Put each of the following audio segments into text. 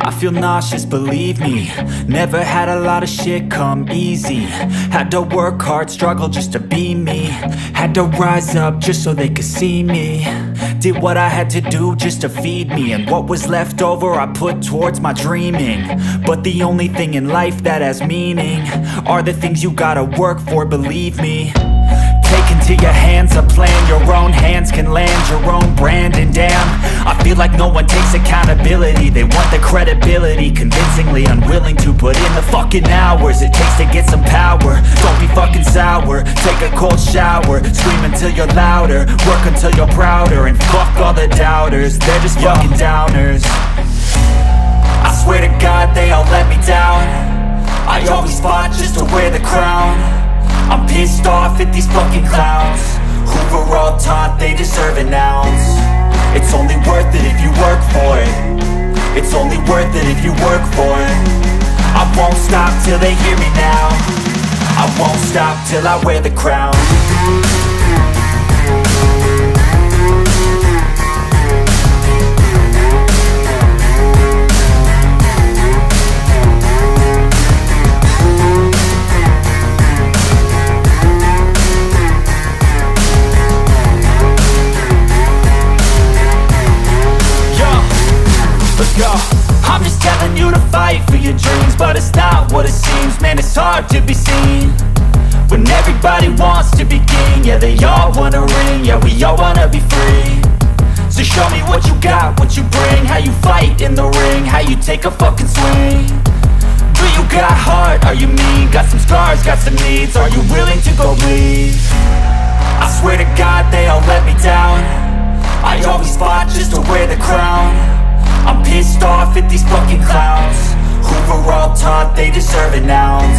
I feel nauseous, believe me. Never had a lot of shit come easy. Had to work hard, struggle just to be me. Had to rise up just so they could see me. Did what I had to do just to feed me. And what was left over I put towards my dreaming. But the only thing in life that has meaning are the things you gotta work for, believe me. Take into your hands a plan, your own hands can land your own brand. And damn, I feel like no one takes accountability. They want the credibility, convincingly unwilling to put in the fucking hours it takes to get some power. Don't be fucking sour, take a cold shower. Scream until you're louder, work until you're prouder. And fuck all the doubters, they're just fucking downers. I swear to God they all let me down. I always fought just to wear the crown. I'm pissed off at these fucking clowns who were all taught they deserve an ounce. It's only worth it if you work for it. It's only worth it if you work for it. I won't stop till they hear me now. I won't stop till I wear the crown. I'm just telling you to fight for your dreams, but it's not what it seems. Man, it's hard to be seen when everybody wants to be king. Yeah, they all wanna ring, yeah, we all wanna be free. So show me what you got, what you bring, how you fight in the ring, how you take a fucking swing. Do you got heart, are you mean? Got some scars, got some needs, are you willing to go bleed? I swear to God they all let me down. I always fought just to wear the crown. I'm pissed off at these fucking clowns who were all taught they deserve an ounce.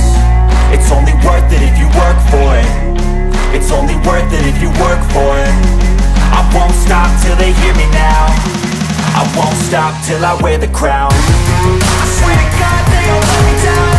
It's only worth it if you work for it. It's only worth it if you work for it. I won't stop till they hear me now. I won't stop till I wear the crown. I swear to God they all let me down.